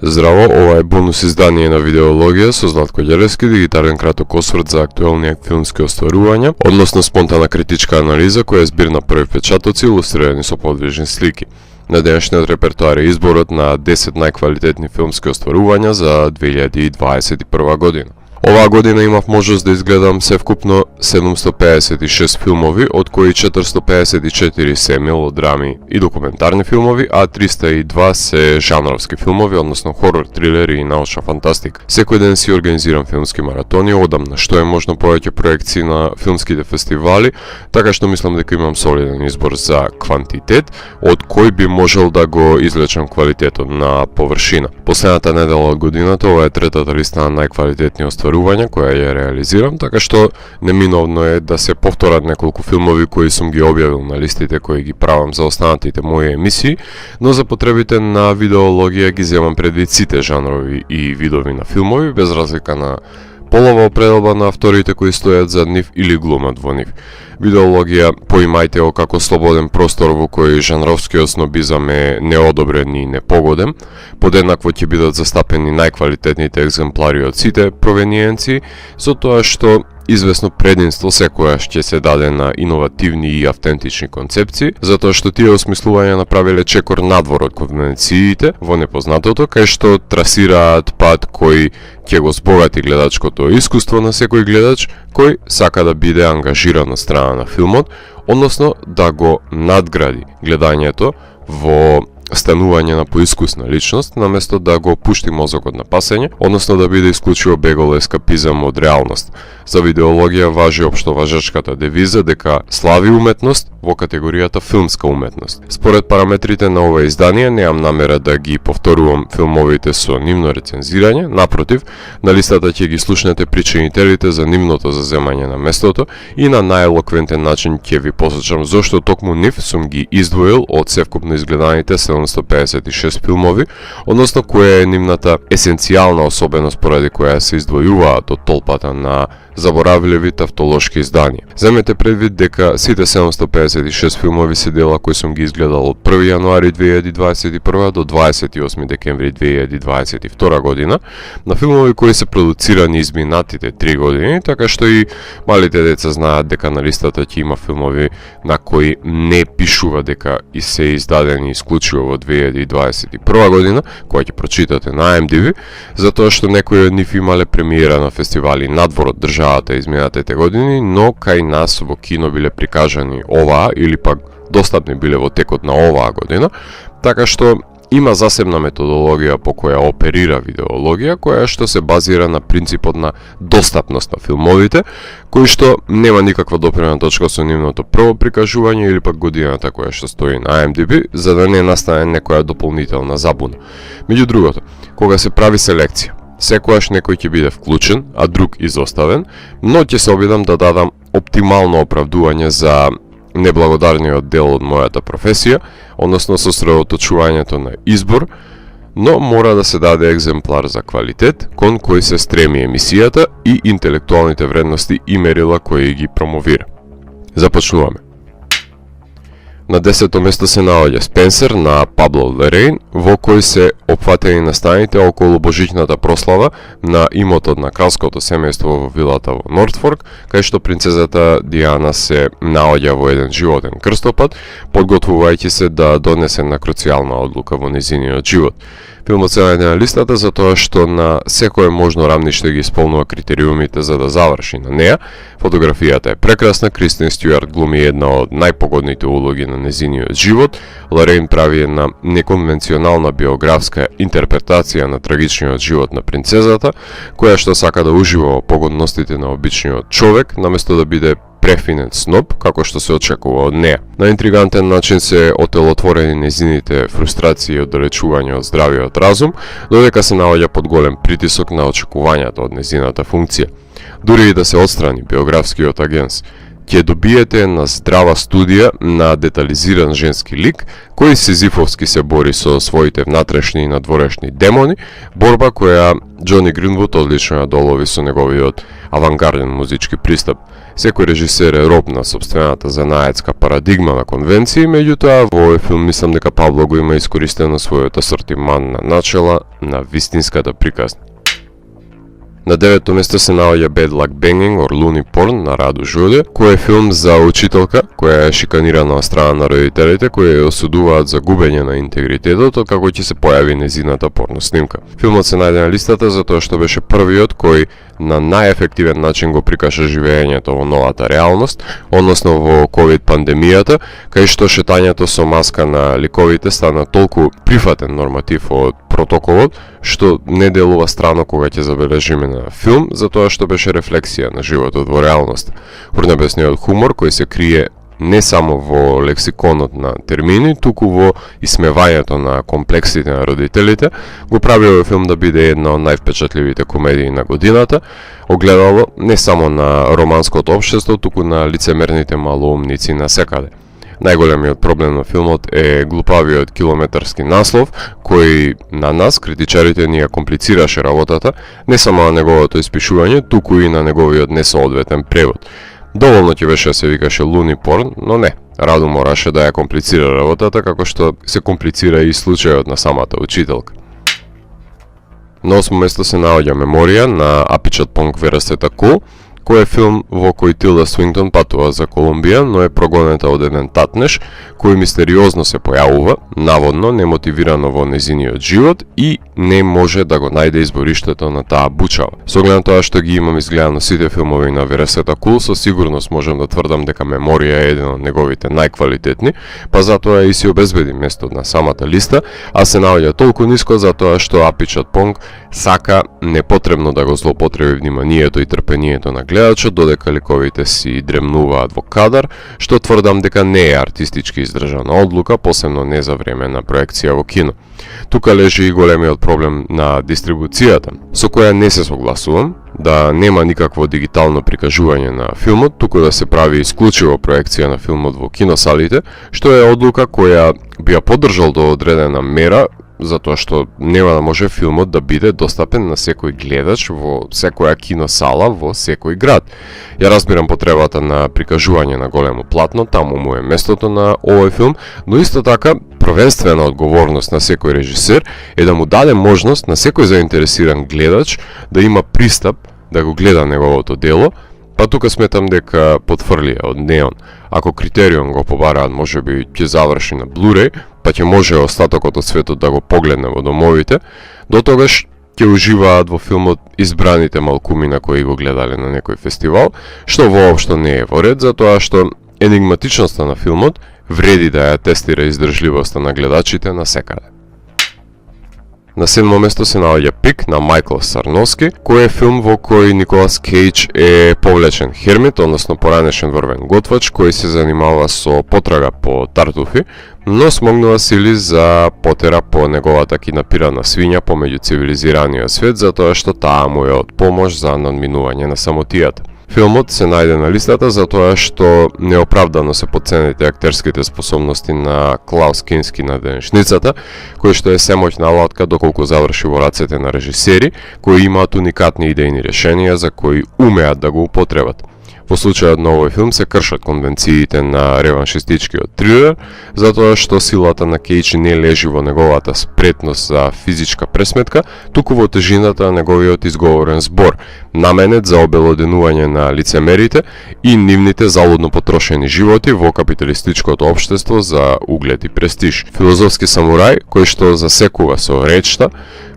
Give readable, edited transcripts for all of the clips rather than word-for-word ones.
Здраво, ова е бонус издание на Видеологија со Златко Ѓелевски, дигитален краток осврт за актуелни филмски остварувања, односно спонтана критичка анализа која е збир на први печатоци илустрирани со подвижни слики. На денешниот репертоар е изборот на 10 најквалитетни филмски остварувања за 2021 година. Оваа година имав можност да изгледам севкупно 756 филмови, од кои 454 се мелодрами и документарни филмови, а 302 се жанровски филмови, односно хорор, трилери и научна фантастика. Секој ден си организирам филмски маратони, одам на што е можно повеќе проекции на филмските фестивали, така што мислам дека имам солиден избор за квантитет, од кој би можел да го извлечам квалитетот на површина. Последната недела од годината ова е третата листа на најквалитетни остварувања која ја реализирам, така што неминовно е да се повторат неколку филмови кои сум ги објавил на листите кои ги правам за останатите мои емисии, но за потребите на Видеологија ги земам предвид сите жанрови и видови на филмови, без разлика на полова определба на авторите кои стојат зад нив или глумат во нив. Видеологија поимајте го како слободен простор во кој жанровскиот снобизам е неодобрен и непогоден. Подеднакво ќе бидат застапени најквалитетните екземплари од сите провениенци, со тоа што известно прединство секојаш ќе се даде на иновативни и автентични концепции, затоа што тие осмислувања направиле чекор надвор од конвенциите во непознатото, кај што трасираат пат кој ќе го збогати гледачкото искуство на секој гледач кој сака да биде ангажиран на страна на филмот, односно да го надгради гледањето во станување на поискусна личност, наместо да го пушти мозокот на пасење, односно да биде исклучиво бегол ескапизам од реалност. За Видеологија важи општо важачката девиза дека слави уметност во категоријата филмска уметност. Според параметрите на ова издание немам намера да ги повторувам филмовите со нивно рецензирање, напротив, на листата ќе ги слушнете причинителите за нивното заземање на местото и на најелоквентен начин ќе ви посочам зошто токму нив сум ги издвоил од севкупно изгледаните 756 филмови, односно која е нивната есенцијална особеност поради која се издвојуваат од толпата на заборавливи тавтолошки изданија. Земете предвид дека сите 756 филмови се дела кои сум ги изгледал од 1 јануари 2021 до 28 декември 2022 година, на филмови кои се продуцирани изминатите 3 години, така што и малите деца знаат дека на листата ќе има филмови на кои не пишува дека и се издадени исклучиво во 2021 година, која ќе прочитате на IMDb, затоа што некои од нив имале премиера на фестивали надвор од државата изминатите години, но кај нас во кино биле прикажани оваа или пак достапни биле во текот на оваа година, така што има засебна методологија по која оперира Видеологија, која што се базира на принципот на достапност на филмовите, кој што нема никаква допирна точка со нивното прво прикажување или пак годината која што стои на IMDb, за да не настане некоја дополнителна забуна. Меѓу другото, кога се прави селекција, секојаш некој ќе биде вклучен, а друг изоставен, но ќе се обидам да дадам оптимално оправдување за неблагодарниот дел од мојата професија, односно сосредоточувањето на избор, но мора да се даде екземплар за квалитет, кон кој се стреми емисијата и интелектуалните вредности и мерила кои ги промовира. Започнуваме. На 10-то место се наоѓа Спенсер на Пабло Лерейн, во кој се опфатени настаните околу божичната прослава на имотот на кралското семејство во вилата во Нортфорк, кај што принцезата Диана се наоѓа во еден животен крстопат, подготвувајќи се да донесе на круцијална одлука во незиниот живот. Филмот се наоѓа на листата затоа што на секое можно рамниште ги исполнува критериумите за да заврши на неа. Фотографијата е прекрасна, Кристен Стюарт глуми една од најпогодните улоги на незиниот живот, Лорейн прави една неконвенционална биографска интерпретација на трагичниот живот на принцезата, која што сака да ужива во погодностите на обичниот човек, наместо да биде префинет сноб, како што се очекува од неа. На интригантен начин се отелотворени незините фрустрации и оддалечување од здравиот разум, додека се наоѓа под голем притисок на очекувањата од незината функција. Дури и да се отстрани биографскиот агенс, ќе добиете една здрава студија на детализиран женски лик, кој сизифовски се бори со своите внатрешни и надворешни демони, борба која Џони Гринвуд одлично ја долови со неговиот авангарден музички пристап. Секој режисер е роб на сопствената занаетска парадигма на конвенции, меѓутоа во овој филм мислам дека Пабло го има искористено својот асортиман на начела на вистинската приказна. На 9-то место се наоѓа Bad Luck Banging or Looney Porn на Раду Жуле, кој е филм за учителка која е шиканирана од страна на родителите кои ја осудуваат за губење на интегритетот откако ќе се појави незината порно снимка. Филмот се најде на листата затоа што беше првиот кој на најефективен начин го прикажа живеењето во новата реалност, односно во ковид пандемијата, кај што шетањето со маска на ликовите стана толку прифатен норматив од протоколот, што не делува странно кога ќе забележиме на филм, затоа што беше рефлексија на животот во реалност. Урнебесниот хумор кој се крие не само во лексиконот на термини, туку во исмевањето на комплексите на родителите, го прави овој филм да биде една од највпечатливите комедии на годината, огледало не само на романското општество, туку на лицемерните малоумници на секаде. Најголемиот проблем на филмот е глупавиот километарски наслов, кој на нас, критичарите, ни ја комплицираше работата, не само на неговото испишување, туку и на неговиот несоодветен превод. Доволно ќе беше да се викаше Looney Porn, но не. Раду мораше да ја комплицира работата, како што се комплицира и случајот на самата учителка. На 8 место се наоѓа Меморија на Апичот Понк Верастета Кул, кој е филм во кој Тилда Свинтон патува за Колумбија, но е прогонета од еден татнеш, кој мистериозно се појавува, наводно немотивирано во незиниот живот и не може да го најде избориштето на таа бучава. Со оглед на тоа што ги имам изгледано сите филмови на Верасета Кул, со сигурност можам да тврдам дека Меморија е еден од неговите најквалитетни, па затоа и си обезбеди местот на самата листа, а се наоѓа толку ниско затоа што Апичот Понк сака непотребно да го злоупотреби вниманието и трпението на гледачот додека ликовите си дремнуваат во кадар, што тврдам дека не е артистички издржана одлука, посебно не за време на проекција во кино. Тука лежи и големиот проблем на дистрибуцијата, со која не се согласувам, да нема никакво дигитално прикажување на филмот, туку да се прави исклучиво проекција на филмот во киносалите, што е одлука која би ја поддржал до одредена мера, затоа што нема да може филмот да биде достапен на секој гледач во секоја киносала во секој град. Ја разбирам потребата на прикажување на големо платно, таму му е местото на овој филм, но исто така првенствена одговорност на секој режисер е да му даде можност на секој заинтересиран гледач да има пристап да го гледа неговото дело, па тука сметам дека потфрлија од Неон. Ако Критерион го побараат, можеби ќе заврши на Blu-ray, па ќе може остатокот од светот да го погледне во домовите, до тогаш ќе уживаат во филмот избраните малкумина кои го гледале на некој фестивал, што воопшто не е во ред, затоа што енигматичноста на филмот вреди да ја тестира издржливоста на гледачите на секаде. На 7 место се наоѓа Пик на Мајкл Сарноски, кој е филм во кој Николас Кейдж е повлечен хермит, односно поранешен врвен готвач, кој се занимава со потрага по тартуфи, но смогнува сили за потера по неговата киднапирана свиња помеѓу цивилизираниот свет, затоа што таа му е од помош за надминување на самотијата. Филмот се најде на листата затоа што неоправдано се подценете актерските способности на Клаус Кински на денешницата, кој што е семоќна алатка доколку заврши во рацете на режисери кои имаат уникатни идејни решенија за кои умеат да го употребат. Во случајот на овој филм се кршат конвенциите на реваншистичкиот трилер, затоа што силата на Кейдж не лежи во неговата спретност за физичка пресметка, туку во тежината на неговиот изговорен збор, наменет за обелоденување на лицемерите и нивните залудно потрошени животи во капиталистичкото општество за углед и престиж. Филозофски самурај кој што засекува со речта,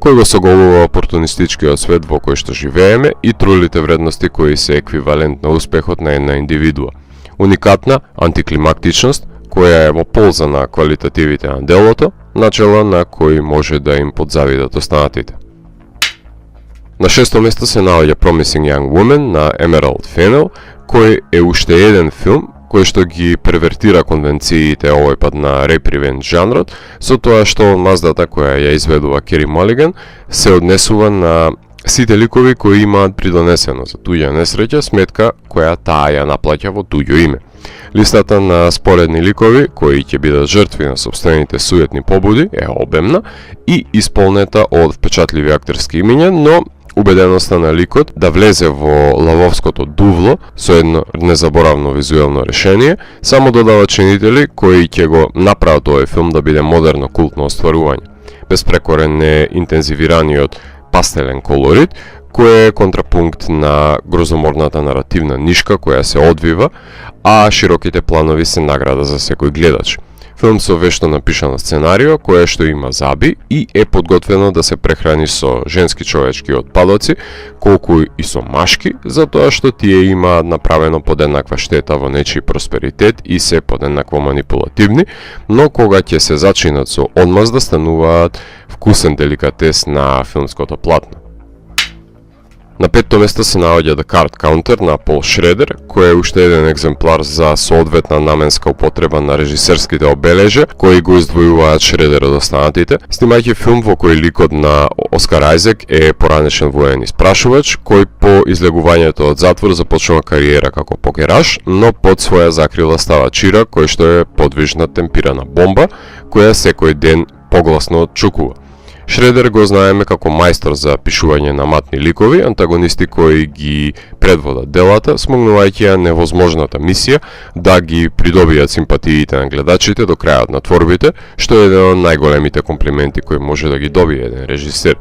кој го соголува опортунистичкиот свет во кој што живееме и трулите вредности кои се еквивалент на успехот на една индивидуа. Уникатна антиклимактичност која е во полза на квалитативите на делото, начела на кој може да им подзавидат останатите. На 6 место се наоѓа Promising Young Woman на Emerald Fennell, кој е уште еден филм кој што ги превертира конвенциите овој пат на реп-ревенџ жанрот, со тоа што маздата која ја изведува Кери Малиган се однесува на сите ликови кои имаат придонесено за туѓа несреќа сметка која таа ја наплаќа во туѓо име. Листата на споредни ликови кои ќе бидат жртви на сопствените суетни побуди е обемна и исполнета од впечатливи актерски имиња, но убеденоста на ликот да влезе во лавовското дувло со едно незаборавно визуелно решение, само додава чинители кои ќе го направат овој филм да биде модерно култно остварување. Безпрекорен е интензивираниот пастелен колорит, кој е контрапункт на грозоморната наративна нишка која се одвива, а широките планови се награда за секој гледач. Филм со вешто напишано сценарио, кое што има заби и е подготвено да се прехрани со женски човечки отпадоци, колку и со машки, затоа што тие имаат направено подеднаква штета во нечи просперитет и се подеднакво манипулативни, но кога ќе се зачинат со одмаз да стануваат вкусен деликатес на филмското платно. На петто место се наоѓа The Card Counter на Пол Шредер, кој е уште еден екземплар за соодветна наменска употреба на режисерските обележја, кои го издвојуваат Шредер од останатите, снимајќи филм во кој ликот на Оскар Ајзек е поранешен воен испрашувач, кој по излегувањето од затвор започнува кариера како покераш, но под своја закрила става чира, кој што е подвижна темпирана бомба, која секој ден погласно отчукува. Шредер го знаеме како мајстор за пишување на матни ликови, антагонисти кои ги предводат делата, смогнувајќи ја невозможната мисија да ги придобијат симпатиите на гледачите до крајот на творбите, што е еден од најголемите комплименти кои може да ги добие еден режисер.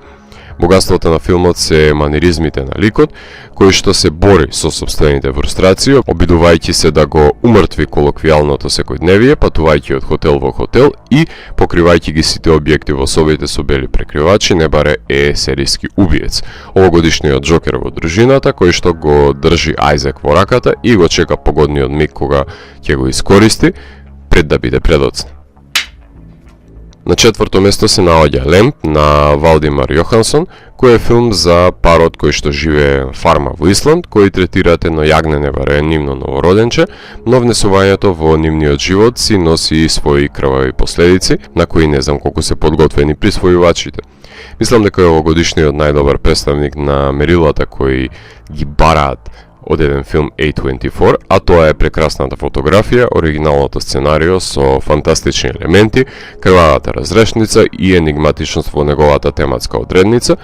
Богатството на филмот се маниризмите на ликот, кој што се бори со сопствените фрустрации, обидувајќи се да го умртви колоквијалното секојдневие, патувајќи од хотел во хотел и покривајќи ги сите објекти во собите со бели прекривачи, не баре е серијски убиец. Овогодишниот Джокер во дружината, кој што го држи Ајзек во раката и го чека погодниот миг кога ќе го искористи пред да биде предоцна. На четврто место се наоѓа Лемп на Валдимар Јохансон, кој е филм за парот кој што живее фарма во Исланд, кој третираат едно јагне небаре нивно новороденче, но внесувањето во нивниот живот си носи и своји крвави последици, на кои не знам колку се подготвени присвојувачите. Мислам дека е овогодишниот најдобар представник на мерилата кои ги бараат од еден филм A24, а тоа е прекрасната фотографија, оригиналното сценарио со фантастични елементи, крвавата разрешница и енигматичност во неговата тематска одредница,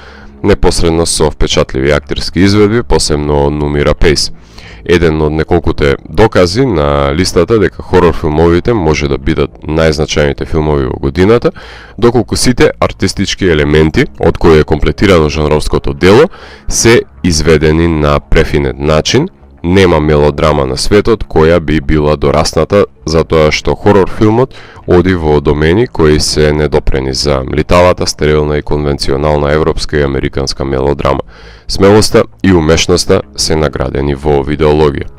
непосредно со впечатливи актерски изведби, посебно Нумира Пейс. Еден од неколкуте докази на листата дека хорор филмовите може да бидат најзначајните филмови во годината, доколку сите артистички елементи, од кои е комплетирано жанровското дело, се изведени на префинет начин. Нема мелодрама на светот која би била дорасната, затоа што хорор филмот оди во домени кои се недопрени за млитавата, стерилна и конвенционална европска и американска мелодрама. Смелоста и умешноста се наградени во видеологија.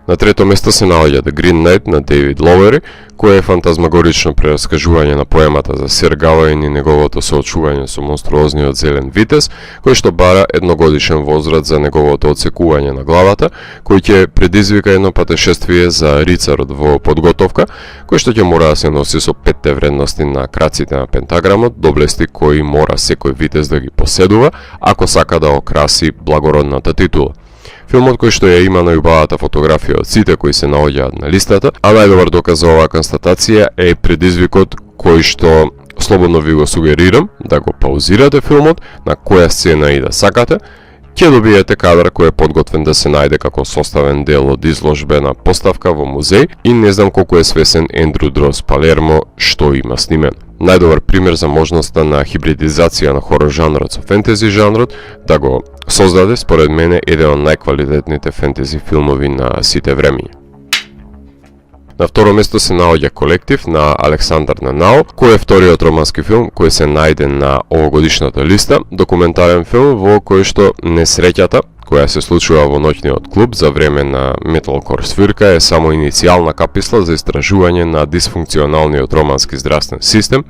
На трето место се наоѓа The Green Knight на Дейвид Ловери, кој е фантазмагорично прераскажување на поемата за Сир Гаваин и неговото соочување со монструозниот зелен витез, кој што бара едногодишен возврат за неговото одсекување на главата, кој ќе предизвика едно патешествие за рицарот во подготовка, кој што ќе мора да се носи со 5 вредности на краците на пентаграмот, доблести кои мора секој витез да ги поседува, ако сака да окраси благородната титула. Филмот кој што ја има најубавата фотографија од сите кои се наоѓаат на листата, а најдобар доказ за оваа констатација е предизвикот кој што слободно ви го сугерирам да го паузирате филмот, на која сцена и да сакате, ќе добиете кадар кој е подготвен да се најде како составен дел од изложбена поставка во музеј и не знам колку е свесен Ендрю Дрос Палермо што има снимен. Најдобар пример за можноста на хибридизација на хорор жанрот со фентези жанрот да го создаде според мене еден од најквалитетните фентези филмови на сите времиња. На второ место се наоѓа Колектив на Александар Нанао, кој е вториот романски филм кој се најде на овогодишната листа, документарен филм во кој што несреќата која се случува во ноќниот клуб за време на металкор свирка е само иницијална каписла за истражување на дисфункционалниот романски здравствен систем,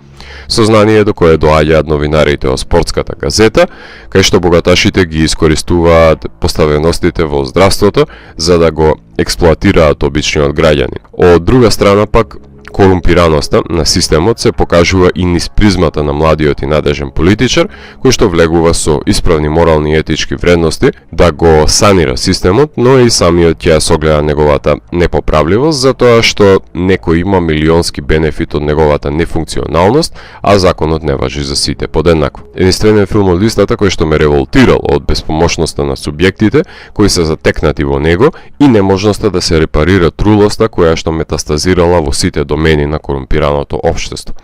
сознание до кое доаѓаат новинарите од спортската газета, кај што богаташите ги искористуваат поставеностите во здравството за да го експлоатираат обичниот граѓанин. Од друга страна пак, Корумпираноста на системот се покажува и низ призмата на младиот и надежен политичар, кој што влегува со исправни морални и етички вредности да го санира системот, но и самиот ќе согледа неговата непоправливост, затоа што некој има милионски бенефит од неговата нефункционалност, а законот не важи за сите подеднакво. Единствениот филм од листата кој што ме револтирал од безпомошноста на субјектите кои се затекнати во него и неможноста да се репарира трулоста која што метастазирала во сите домени на корумпираното општество.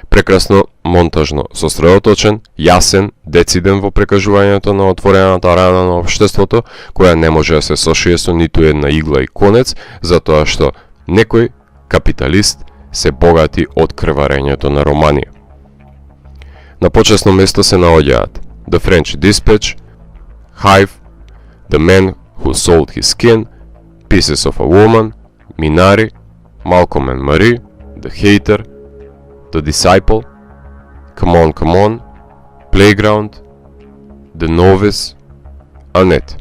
Прекрасно монтажно сосредоточен, јасен, дециден во прекажувањето на отворената рана на општеството, која не може да се сошие со ниту една игла и конец, затоа што некој капиталист се богати од крварењето на Романија. На почесно место се наоѓаат The French Dispatch, Hive, The Man Who Sold His Skin, Pieces of a Woman, Minari, Malcolm and Marie, The Hater, The Disciple, Come On, Playground, The Novice, Annette.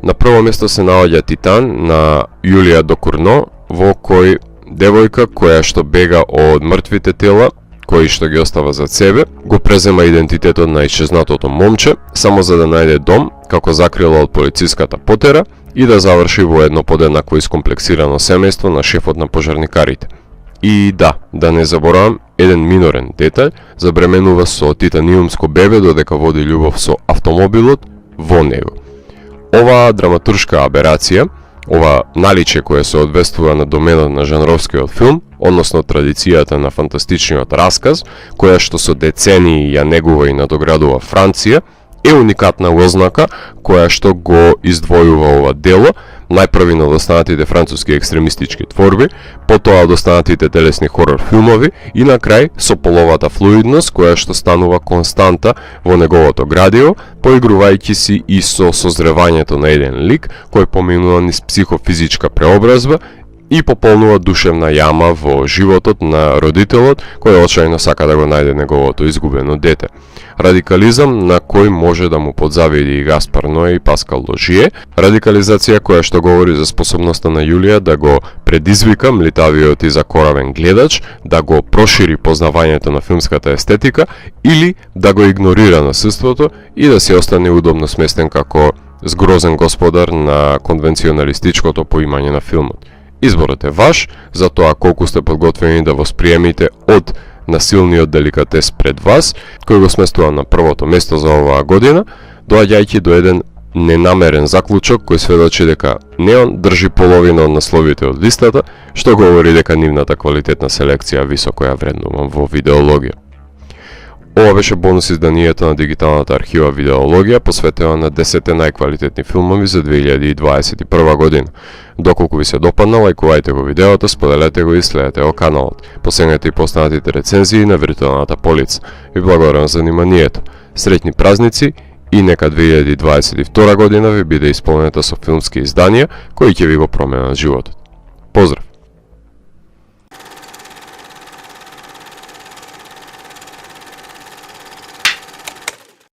На прво место се наоѓа Титан на Јулија Докурно, во кој девојка која што бега од мртвите тела, кои што ги остава за себе, го презема идентитетот на исчезнатото момче, само за да најде дом, како закрила од полициската потера, и да заврши во едно подеднакво искомплексирано семејство на шефот на пожарникарите. И да не заборавам, еден минорен детаљ, забременува со титаниумско бебе додека води љубов со автомобилот во него. Оваа драматуршка аберација, ова наличе кое се одвестува на доменот на жанровскиот филм, односно традицијата на фантастичниот расказ, која што со децении ја негува и надоградува Франција, е уникатна ознака која што го издвојува ова дело, најпрви на останатите француски екстремистички творби, потоа од останатите телесни хорор филмови и на крај со половата флуидност која што станува константа во неговото градио, поигрувајќи си и со созревањето на еден лик кој поминува низ психофизичка преобразба и пополнува душевна јама во животот на родителот кој очајно сака да го најде неговото изгубено дете. Радикализам на кој може да му подзавиди и Гаспар Ноe и Паскал Ложие, радикализација која што говори за способноста на Јулија да го предизвика млитавиот и закоравен гледач, да го прошири познавањето на филмската естетика или да го игнорира насилството и да се остане удобно сместен како згрозен господар на конвенционалистичкото поимање на филмот. Изборот е ваш, затоа колку сте подготвени да восприемите од насилниот деликатес пред вас, кој го сместува на првото место за оваа година, доаѓајќи до еден ненамерен заклучок кој сведочи дека Неон држи половина од насловите од листата, што говори дека нивната квалитетна селекција високо ја вреднувам во видеологија. Ова беше бонус изданието на дигиталната архива Видеологија, посветена на 10 најквалитетни филмови за 2021 година. Доколку ви се допадна, лајкувајте го видеото, споделете го и следете го каналот. Посегнете и постанатите рецензии на виртуелната полица. Ви благодарам за вниманието. Среќни празници и нека 2022 година ви биде исполнета со филмски изданија кои ќе ви го променат животот. Поздрав!